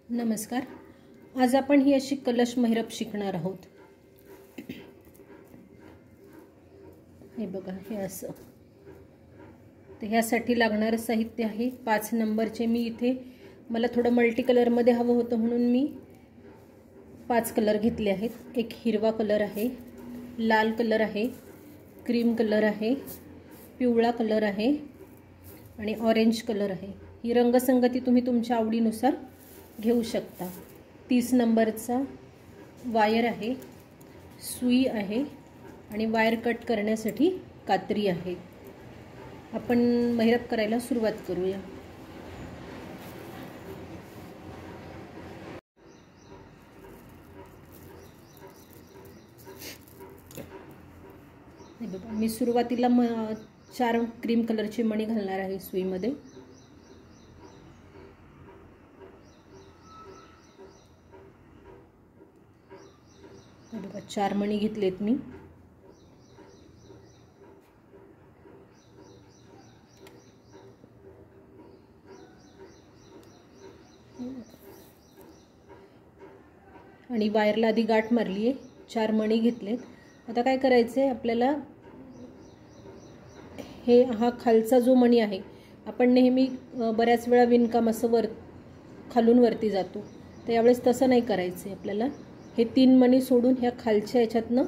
नमस्कार. आज आपण ही अशी कलश महिरप शिकणार आहोत. हे बघा, हे असं. तर ह्यासाठी लागणारं साहित्य आहे 5 नंबरचे. मी इथे मला थोडं मल्टी कलर मध्ये हवं होतं म्हणून मी 5 कलर घेतले आहेत. एक हिरवा कलर आहे, लाल कलर आहे, क्रीम कलर आहे, पिवळा कलर आहे आणि ऑरेंज कलर आहे. ही रंगसंगती तुम्ही तुमच्या आवडीनुसार घेऊ शकता. 30 नंबरचा वायर आहे, सुई आहे आणि वायर कट करण्यासाठी कात्री आहे. आपण महिरप करायला सुरुवात करूया. हे बघा, मी सुरुवातीला 4 क्रीम कलरची मणी घालणार आहे सुईमध्ये. बघा, 4 मणी घेतलेत मी. आणि वायरला आधी गाठ मारली आहे. 4 मणी घेतलेत. आता काय करायचं आहे आपल्याला, हा खालचा जो मणी आहे, आपण नेहमी बऱ्याच वेळा विणकाम असं खालून वरती जातो, तर यावेळेस तसं नाही करायचं आहे आपल्याला. हे 3 मणी सोडून ह्या खालच्या याच्यातनं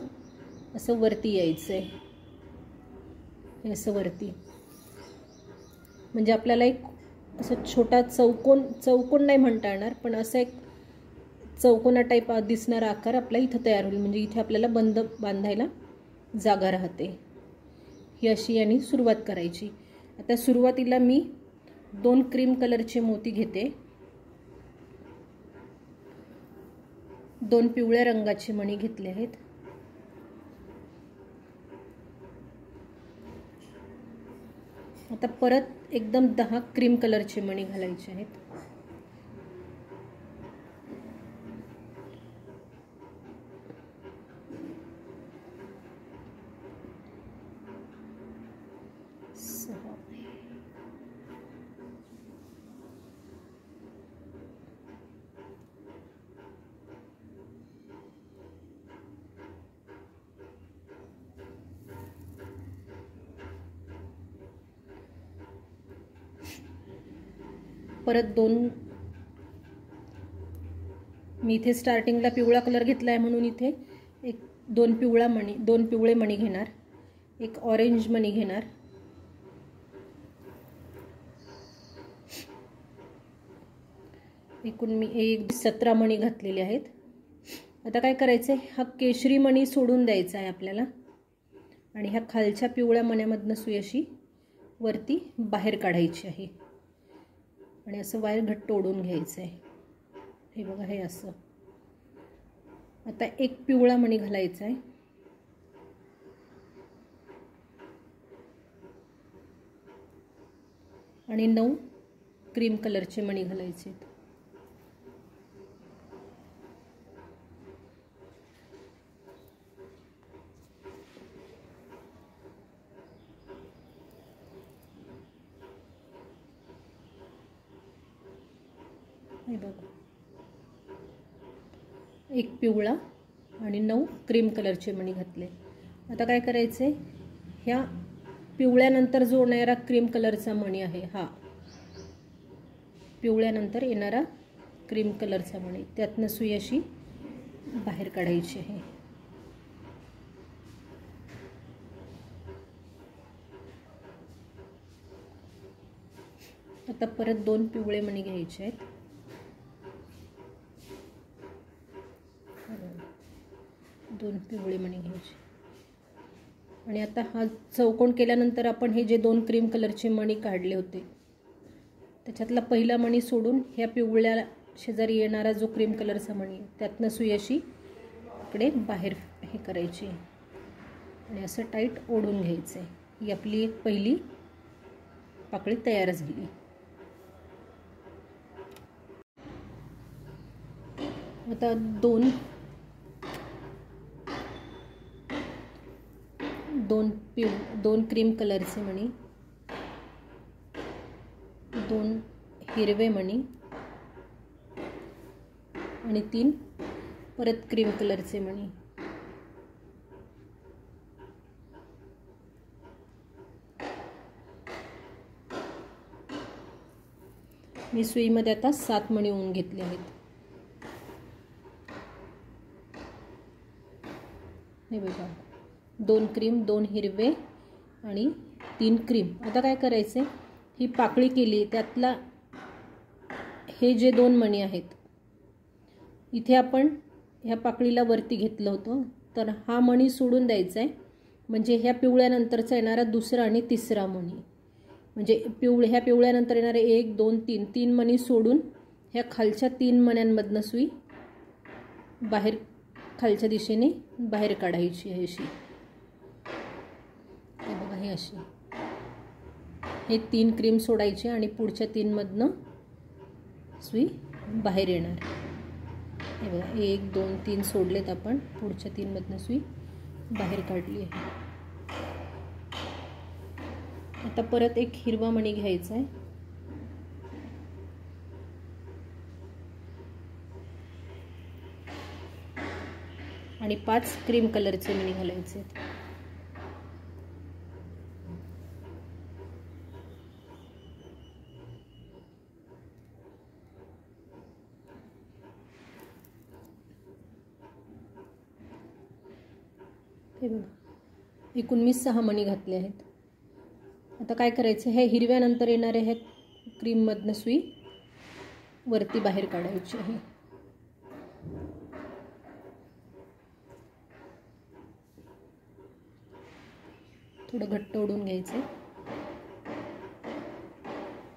असं वरती यायचं आहे. हे असं वरती, म्हणजे आपल्याला एक असं छोटा चौकोन नाही म्हणता येणार, पण असं एक चौकोना टाईप दिसणारा आकार आपला इथं तयार होईल. म्हणजे इथे आपल्याला बांधायला जागा राहते. ही अशी यांनी सुरुवात करायची. आता सुरुवातीला मी 2 क्रीम कलरचे मोती घेते, 2 पिवळ्या रंगाचे मणी घेतले आहेत. आता परत एकदम 10 क्रीम कलरचे मणी घालायचे आहेत. परत 2, मी इथे स्टार्टिंगला पिवळा कलर घेतला आहे म्हणून इथे 2 पिवळे मणी घेणार, एक ऑरेंज मणी घेणार, एकूण मी 17 मणी घातलेले आहेत. आता काय करायचं आहे, हा केशरी मणी सोडून द्यायचा आहे आपल्याला आणि ह्या खालच्या पिवळ्या मण्यामधनं सुई अशी वरती बाहेर काढायची आहे आणि असं वायर घट्ट ओढून घ्यायचं आहे. हे बघा, हे असं. आता एक पिवळा मणी घालायचा आहे आणि 9 क्रीम कलरचे मणी घालायचे आहेत. हे बघा, एक पिवळा आणि 9 क्रीम कलरचे मणी घातले. आता काय करायचे, ह्या पिवळ्यानंतर जो येणारा क्रीम कलरचा मणी आहे, हा पिवळ्यानंतर येणारा क्रीम कलरचा मणी, त्यातनं सुई अशी बाहेर काढायची आहे. आता परत 2 पिवळे मणी घ्यायचे आहेत. 2 पिवळे मणी घ्यायचे आणि आता हा चौकोन केल्यानंतर आपण हे जे 2 क्रीम कलरचे मणी काढले होते, त्याच्यातला पहिला मणी सोडून ह्या पिवळ्या शेजारी येणारा जो क्रीम कलरचा मणी, त्यातनं सुई अशी इकडे बाहेर हे करायची आणि असं टाईट ओढून घ्यायचं आहे. ही आपली एक पहिली पाकळी तयार झाली. आता 2 क्रीम कलरचे मणी, 2 हिरवे मणी आणि 3 परत क्रीम कलरचे मणी. मी सुईमध्ये आता 7 मणी ओवून घेतले आहेत. हे बघा, 2 क्रीम, 2 हिरवे आणि 3 क्रीम. आता काय करायचे, ही पाकळी केली, त्यातला हे जे 2 मणी आहेत, इथे आपण ह्या पाकळीला वरती घेतलं होतं, तर हा मणी सोडून द्यायचा आहे. म्हणजे ह्या पिवळ्यानंतरचा येणारा दुसरा आणि तिसरा मणी, म्हणजे ह्या पिवळ्यानंतर येणारे 1 2 3 3 मणी सोडून ह्या खालच्या 3 मण्यांमधनं सुई बाहेर खालच्या दिशेने बाहेर काढायची आहे अशी. हे बघा, हे अशी हे 3 क्रीम सोडायचे आणि पुढच्या 3 मधनं सुई बाहेर येणार. हे बघा, 1 2 3 सोडलेत आपण, पुढच्या 3 मधनं सुई बाहेर काढली आहे. आता परत एक हिरवा मणी घ्यायचा आहे आणि 5 क्रीम कलरचे मणी घालायचे. हे बघा, एकूण मी 6 मणी घातले आहेत. आता काय करायचं, हे हिरव्यानंतर येणारे हे क्रीममधनं सुई वरती बाहेर काढायची आहे. थोडं घट्ट ओढून घ्यायचे.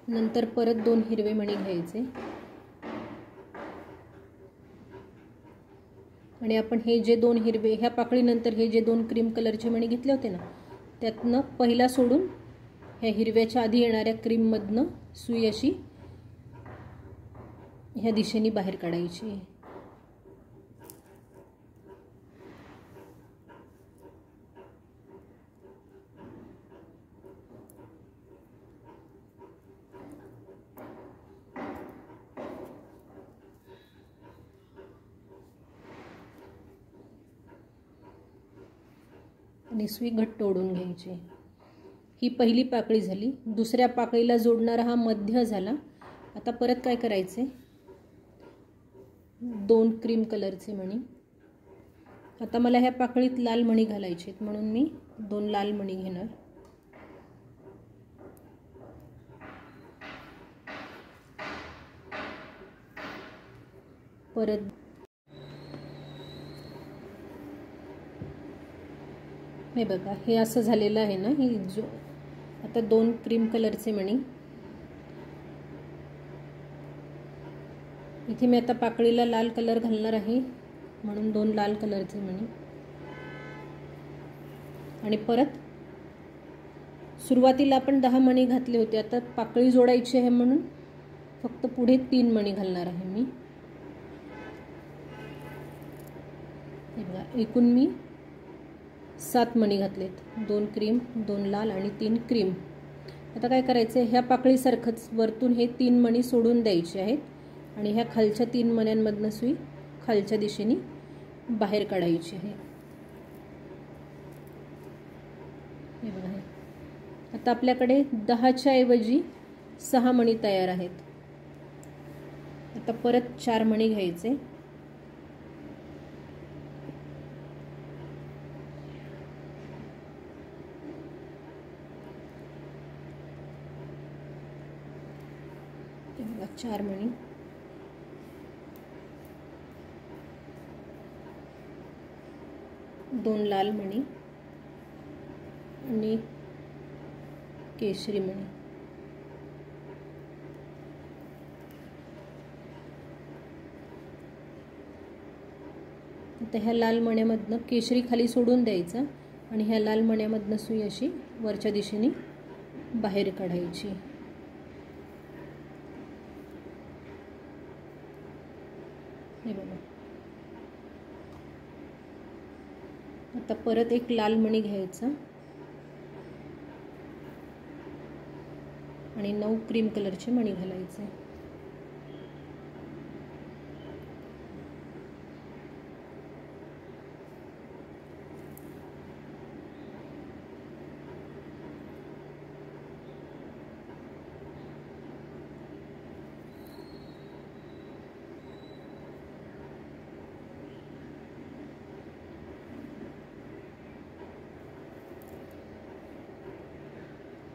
नंतर परत 2 हिरवे मणी घ्यायचे आणि आपण हे जे 2 हिरवे, ह्या पाकळीनंतर हे जे 2 क्रीम कलरचे मणी घेतले होते ना, त्यातनं पहिला सोडून ह्या हिरव्याच्या आधी येणाऱ्या क्रीममधनं सुई अशी ह्या दिशेने बाहेर काढायची. आणि सुई घट्ट ओढून घ्यायची. ही पहिली पाकळी झाली. दुसऱ्या पाकळीला जोडणारा हा मध्य झाला. आता परत काय करायचे, 2 क्रीम कलरचे मणी. आता मला ह्या पाकळीत लाल मणी घालायचे आहेत, म्हणून मी 2 लाल मणी घेणार. परत हे बघा, हे असं झालेलं आहे ना, ही जो आता 2 क्रीम कलरचे मणी. इथे मी आता पाकळीला लाल कलर घालणार आहे, म्हणून 2 लाल कलरचे मणी. आणि परत सुरुवातीला आपण 10 मणी घातले होते, आता पाकळी जोडायची आहे म्हणून फक्त पुढे 3 मणी घालणार आहे मी. हे बघा, एकूण मी 7 मणी घातलेत. 2 क्रीम, 2 लाल आणि 3 क्रीम. आता काय करायचं, ह्या पाकळीसारखंच वरतून हे 3 मणी सोडून द्यायचे आहेत आणि ह्या खालच्या 3 मण्यांमधनं सुई खालच्या दिशेने बाहेर काढायची आहे. हे बघा, आता आपल्याकडे 10च्या ऐवजी 6 मणी तयार आहेत. आता परत 4 मणी घ्यायचे. हे बघा, 4 मणी. दोन लाल मणी आणि केशरी मणी. आता ह्या लाल मण्यामधनं केशरी खाली सोडून द्यायचा आणि ह्या लाल मण्यामधनं सुई अशी वरच्या दिशेने बाहेर काढायची. हे बघा, आता परत एक लाल मणी घ्यायचा आणि 9 क्रीम कलरचे मणी घालायचे.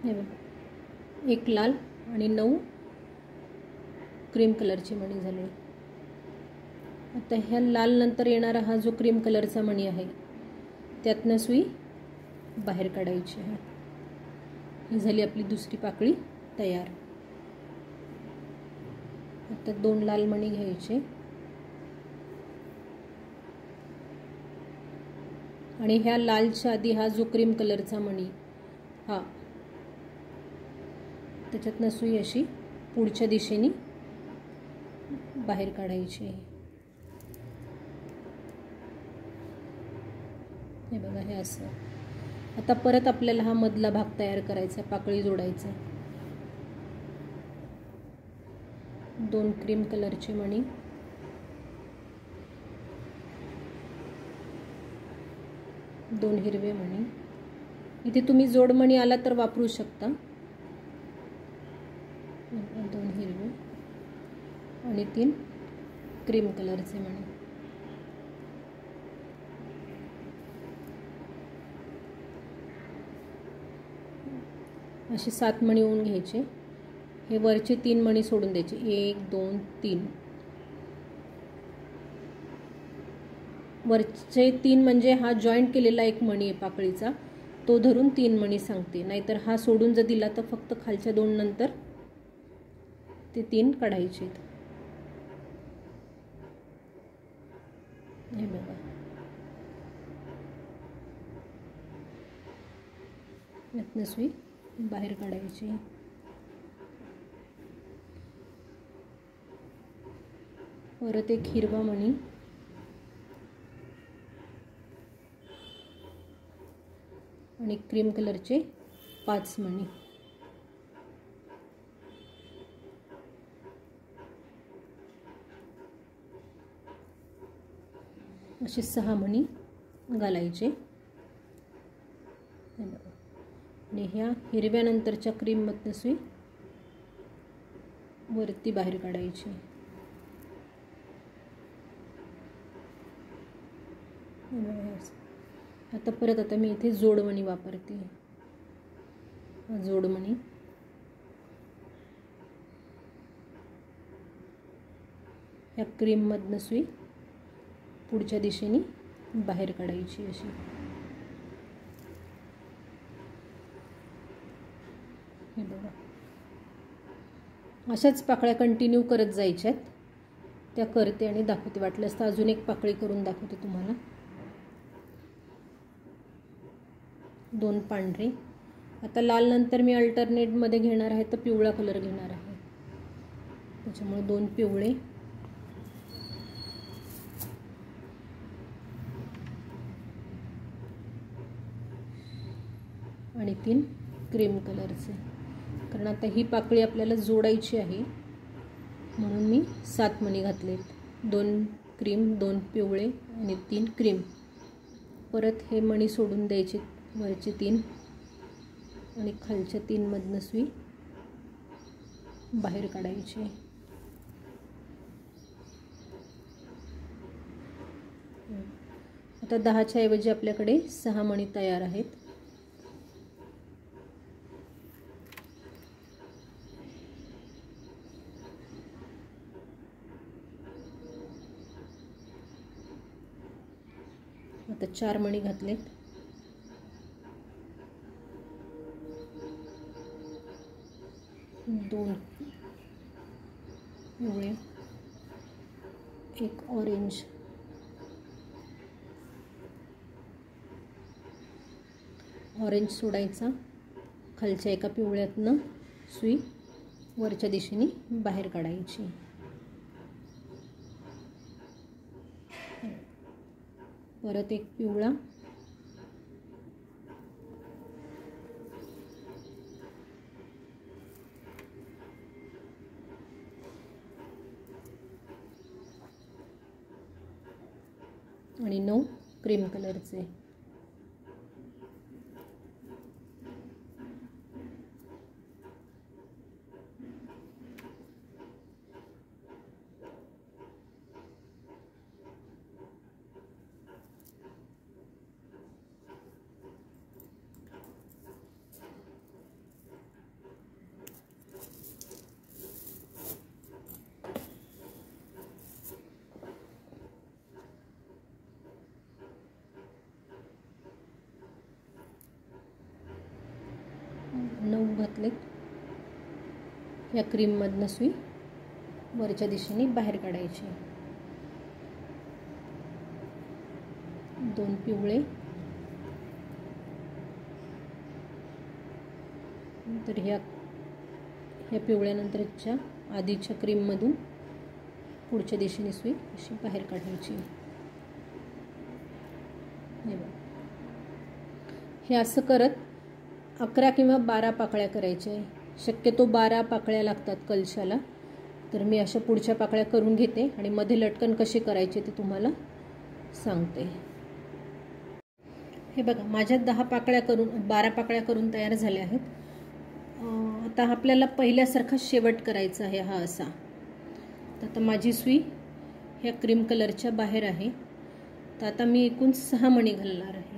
हे बघा, 1 लाल आणि 9 क्रीम कलरची मणी झाली. आता ह्या लाल नंतर येणारा हा जो क्रीम कलरचा मणी आहे त्यातनं सुई बाहेर काढायची आहे. ही झाली आपली दुसरी पाकळी तयार. आता 2 लाल मणी घ्यायचे आणि ह्या लालच्या आधी हा जो क्रीम कलरचा मणी हा त्याच्यातनं सुई अशी पुढच्या दिशेने बाहेर काढायची आहे. हे बघा, हे असं. आता परत आपल्याला हा मधला भाग तयार करायचा, पाकळी जोडायचा. 2 क्रीम कलरचे मणी, 2 हिरवे मणी. इथे तुम्ही जोडमणी आला तर वापरू शकता. 2 हिरवे आणि 3 क्रीम कलरचे मणी. असे 7 मणी होऊन घ्यायचे. हे वरचे 3 मणी सोडून द्यायचे. 1 2 3. वरचे 3 म्हणजे हा जॉईंट केलेला एक मणी आहे पाकळीचा, तो धरून 3 मणी सांगते. नाहीतर हा सोडून जर दिला तर फक्त खालच्या 2 नंतर ते 3 काढायचे. हे बघा, यातनं सुई बाहेर काढायची. परत एक हिरवा मणी आणि क्रीम कलरचे 5 मणी. असे 6 मणी घालायचे. आणि ह्या हिरव्या नंतरच्या क्रीम मधनं सुई वरती बाहेर काढायची. आता परत मी इथे जोडमणी वापरते. जोडमणी ह्या क्रीम मधनं सुई पुढच्या दिशेने बाहेर काढायची अशी. हे बघा, अशाच पाकळ्या कंटिन्यू करत जायच्यात. त्या करते आणि दाखवते. वाटल्यास तर अजून एक पाकळी करून दाखवते तुम्हाला. 2 पांढरे. आता लाल नंतर मी अल्टरनेटमध्ये घेणार आहे तर पिवळा कलर घेणार आहे, त्याच्यामुळे 2 पिवळे आणि 3 क्रीम कलरचे. कारण आता ही पाकळी आपल्याला जोडायची आहे म्हणून मी 7 मणी घातलेत. 2 क्रीम, 2 पिवळे आणि 3 क्रीम. परत हे मणी सोडून द्यायचे, वरचे 3 आणि खालच्या 3 मधनं सुई बाहेर काढायची. आता 10च्या ऐवजी आपल्याकडे 6 मणी तयार आहेत. आता 4 मणी घातलेत. 2 पिवळे, 1 ऑरेंज, ऑरेंज सोडायचा. खालच्या एका पिवळ्यातनं सुई वरच्या दिशेने बाहेर काढायची. परत 1 पिवळा आणि 9 क्रीम कलरचे. घातले. या क्रीममधनं सुई वरच्या दिशेने बाहेर काढायची. 2 पिवळे, तर ह्या पिवळ्यानंतरच्या आधीच्या क्रीममधून पुढच्या दिशेने सुई अशी बाहेर काढायची. हे असं करत 11 किंवा 12 पाकळ्या करायच्या आहे. शक्यतो 12 पाकळ्या लागतात कलशाला, तर मी अशा पुढच्या पाकळ्या करून घेते आणि मध्ये लटकन कसे करायचे ते तुम्हाला सांगते. हे बघा, माझ्या 12 पाकळ्या करून तयार झाल्या आहेत. आता आपल्याला पहिल्यासारखा शेवट करायचा आहे हा असा. तर आता माझी सुई ह्या क्रीम कलरच्या बाहेर आहे. तर आता मी एकूण 6 मणी घालणार आहे.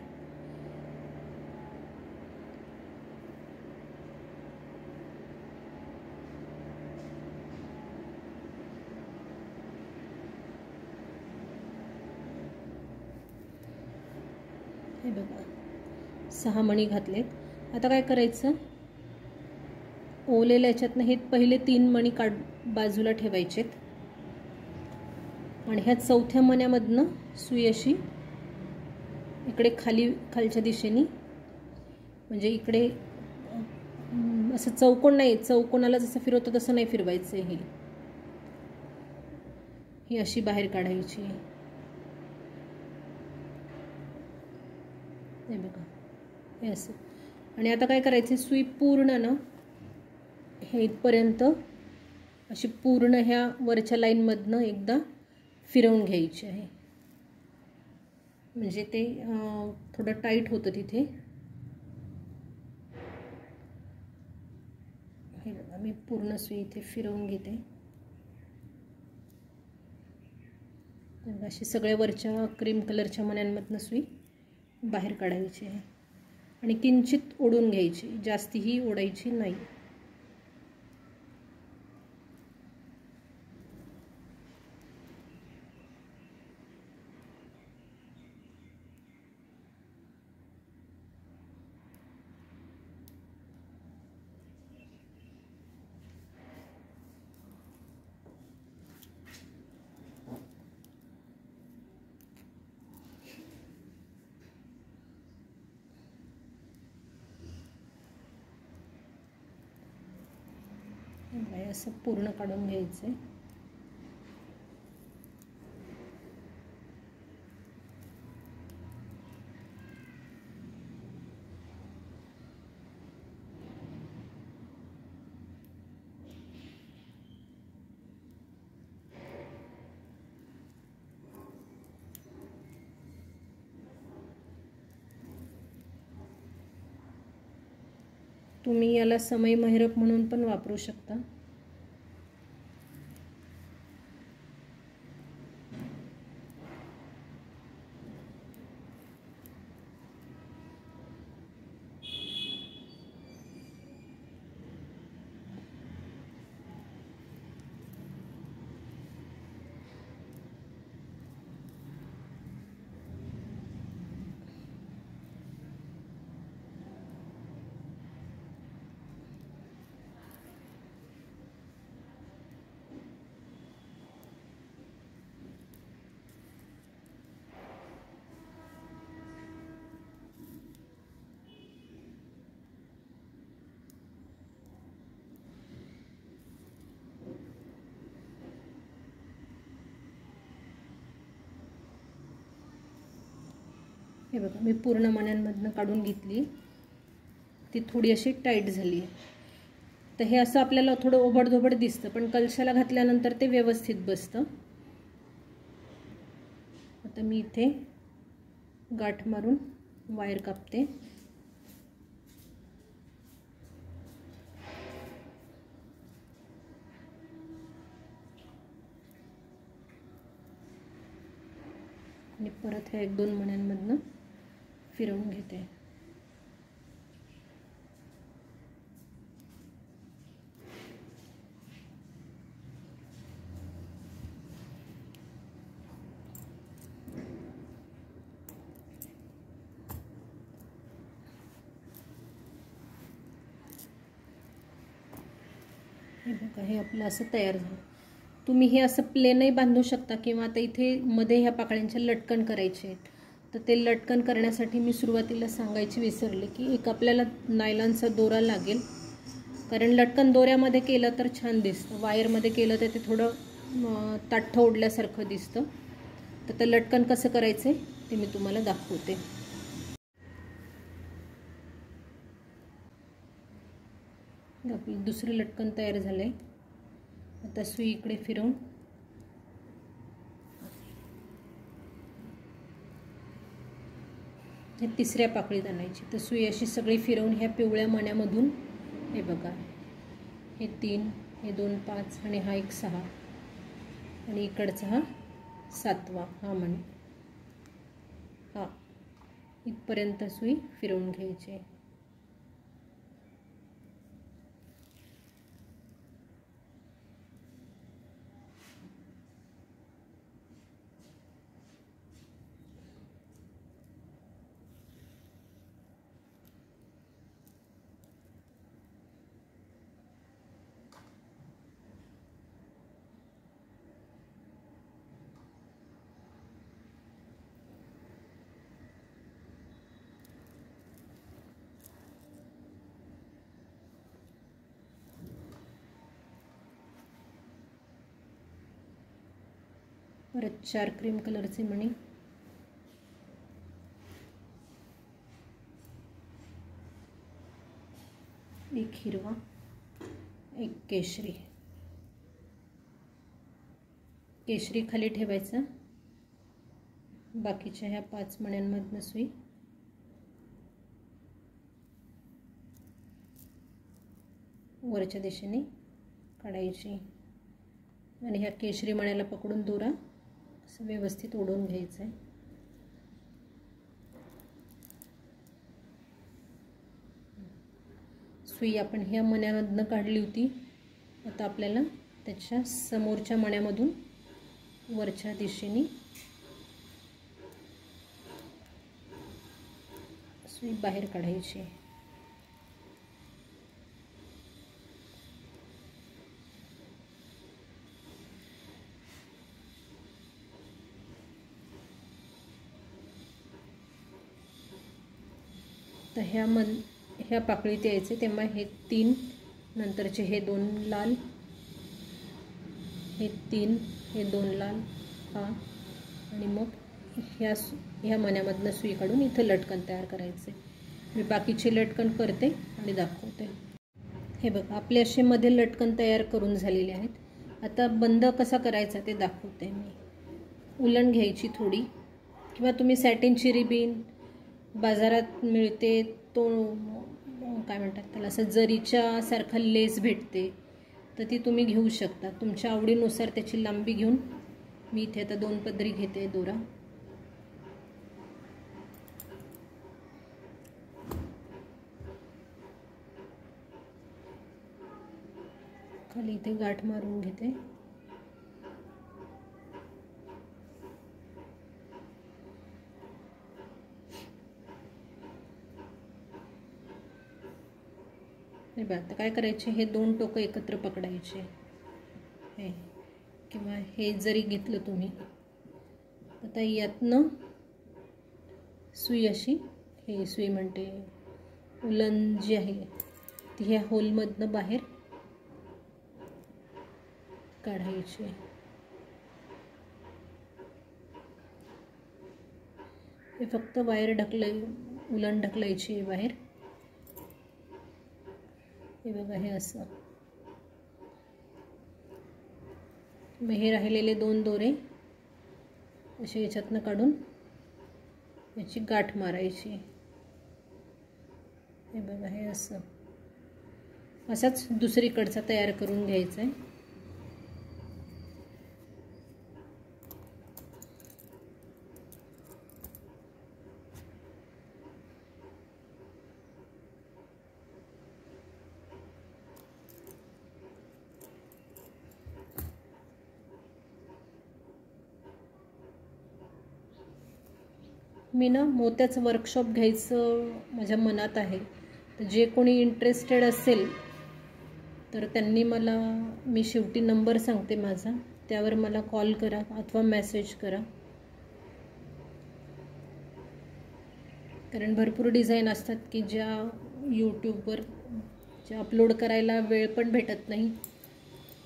हे बघा, 6 मणी घातलेत. आता काय करायचं, ओलेल्या याच्यातनं हे पहिले 3 मणी बाजूला ठेवायचेत आणि ह्या चौथ्या मण्यामधनं सुई अशी इकडे खालच्या दिशेने, म्हणजे इकडे असं चौकोन नाही, चौकोनाला जसं फिरवतो तसं नाही फिरवायचं. ही अशी बाहेर काढायची. हे बघा, हे असं. आणि आता काय करायचं, सुई पूर्ण ना हे इथपर्यंत अशी पूर्ण ह्या वरच्या लाईनमधनं एकदा फिरवून घ्यायची आहे. म्हणजे ते थोडं टाईट होतं तिथे. हे बघा, मी पूर्ण सुई इथे फिरवून घेते. अशी सगळ्या वरच्या क्रीम कलरच्या मण्यांमधनं सुई बाहेर काढायची आहे आणि किंचित ओढून घ्यायची, जास्तीही ओढायची नाही. असं पूर्ण काढून घ्यायचं आहे. तुम्ही याला समय महिरप म्हणून पण वापरू शकता. हे बघा, मी पूर्ण मण्यांमधनं काढून घेतली. ती थोडी अशी टाईट झाली. तर हे असं आपल्याला थोडं ओबडधोबड दिसतं, पण कलशाला घातल्यानंतर ते व्यवस्थित बसतं. आता मी इथे गाठ मारून वायर कापते. आणि परत ह्या 1-2 मण्यांमधनं फिरवून घेते. हे बघा, हे आपलं असं तयार झालं. तुम्ही हे असं प्लेनही बांधू शकता किंवा आता इथे मध्ये ह्या पाकळ्यांच्या लटकन करायचे आहेत. तर ते लटकन करण्यासाठी मी सुरुवातीला सांगायची विसरले की एक आपल्याला नायलॉनचा दोरा लागेल, कारण लटकन दोऱ्यामध्ये केलं तर छान दिसतं, वायरमध्ये केलं तर ते थोडं ताठं ओढल्यासारखं दिसतं. तर ते लटकन कसं करायचं ते मी तुम्हाला दाखवते. आपलं दुसरं लटकन तयार झालं आहे. आता सुई इकडे फिरवून हे तिसऱ्या पाकळीत आणायची. तर सुई अशी सगळी फिरवून ह्या पिवळ्या मण्यामधून, हे बघा, हे 3, हे 2 5 आणि हा एक 6 आणि इकडचा हा 7वा हा मणी, हा इथपर्यंत सुई फिरवून घ्यायची. परत 4 क्रीम कलरचे मणी, एक हिरवा, एक केशरी. केशरी खाली ठेवायचा, बाकीच्या ह्या 5 मण्यांमधनं सुई वरच्या दिशेने काढायची आणि ह्या केशरी मण्याला पकडून दोरा असं व्यवस्थित ओढून घ्यायचं आहे. सुई आपण ह्या मण्यामधनं काढली होती, आता आपल्याला त्याच्या समोरच्या मण्यामधून वरच्या दिशेने सुई बाहेर काढायची. तर ह्या पाकळीत यायचे तेव्हा हे 3, नंतरचे हे 2 लाल, हे 3, हे 2 लाल, हा, आणि मग ह्या मण्यामधनं सुई काढून इथं लटकन तयार करायचे. मी बाकीचे लटकन करते आणि दाखवते. हे बघा, आपले असे मध्ये लटकन तयार करून झालेले आहेत. आता बंद कसा करायचा ते दाखवते मी. उलन घ्यायची थोडी, किंवा तुम्ही सॅटिनची रिबीन बाजारात मिळते, तो काय म्हणतात त्याला, असं जरीच्या सारखा लेस भेटते, तर ती तुम्ही घेऊ शकता. तुमच्या आवडीनुसार त्याची लांबी घेऊन मी इथे आता 2 पदरी घेते दोरा. खाली इथे गाठ मारून घेते. हे बघा, आता काय करायचे, हे 2 टोकं एकत्र पकडायचे, हे किंवा हे जरी घेतलं तुम्ही, आता यातनं सुई अशी, हे सुई म्हणते उलन जी आहे ती ह्या होलमधनं बाहेर काढायची. हे फक्त वायर उलन ढकलायची आहे बाहेर. हे बघा, हे असं. मग हे राहिलेले 2 दोरे असे याच्यातनं काढून याची गाठ मारायची. हे बघा, हे असं. असाच दुसरीकडचा तयार करून घ्यायचा आहे. मी ना मोत्याचं वर्कशॉप घ्यायचं माझ्या मनात आहे. तर जे कोणी इंटरेस्टेड असेल तर त्यांनी मला, मी शेवटी नंबर सांगते माझा, त्यावर मला कॉल करा अथवा मेसेज करा. कारण भरपूर डिझाईन असतात की ज्या यूट्यूबवर ज्या अपलोड करायला वेळ पण भेटत नाही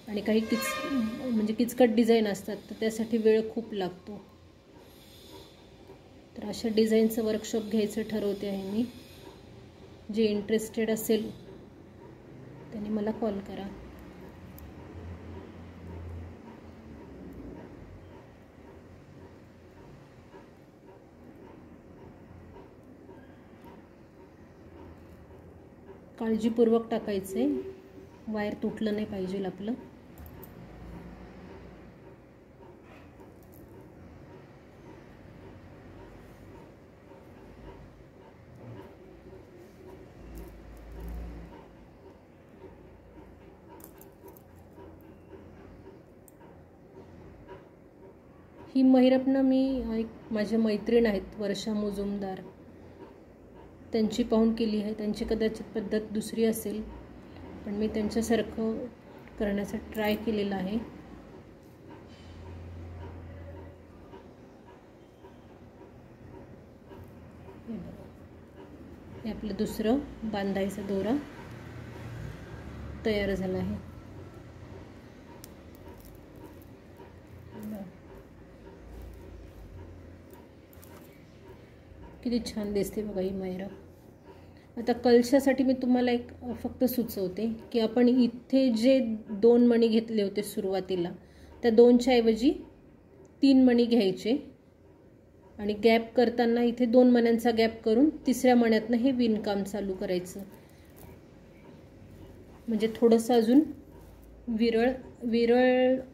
आणि काही किचकट डिझाईन असतात, तर त्यासाठी वेळ खूप लागतो. तर अशा डिझाईनचं वर्कशॉप घ्यायचं ठरवते आहे मी. जे इंटरेस्टेड असेल त्यांनी मला कॉल करा. काळजीपूर्वक टाकायचं आहे, वायर तुटलं नाही पाहिजे आपलं. ही महिरपना मी एक माझ्या मैत्रीण आहेत वर्षा मुजुमदार, त्यांची पाहून केली आहे. त्यांची कदाचित पद्धत दुसरी असेल, पण मी त्यांच्यासारखं करण्याचा ट्राय केलेला आहे. हे आपलं दुसरं बांधायचा दोरा तयार झाला आहे. किती छान दिसते बघा ही महिरा. आता कलशासाठी मी तुम्हाला एक फक्त सुचवते की आपण इथे जे 2 मणी घेतले होते सुरुवातीला, त्या 2च्या ऐवजी 3 मणी घ्यायचे आणि गॅप करताना इथे 2 मण्यांचा गॅप करून 3ऱ्या मण्यातनं हे विणकाम चालू करायचं. म्हणजे थोडंसं अजून विरळ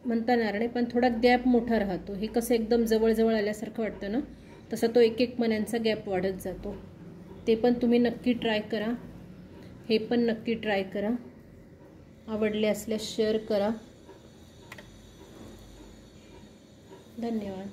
म्हणता येणार नाही, पण थोडा गॅप मोठा राहतो. हे कसं एकदम जवळ आल्यासारखं वाटतं ना, तसा तो 1-1 मण्यांचा गॅप वाढत जातो. ते पण तुम्ही नक्की ट्राय करा. हे पण नक्की ट्राय करा. आवडले असल्यास शेअर करा. धन्यवाद.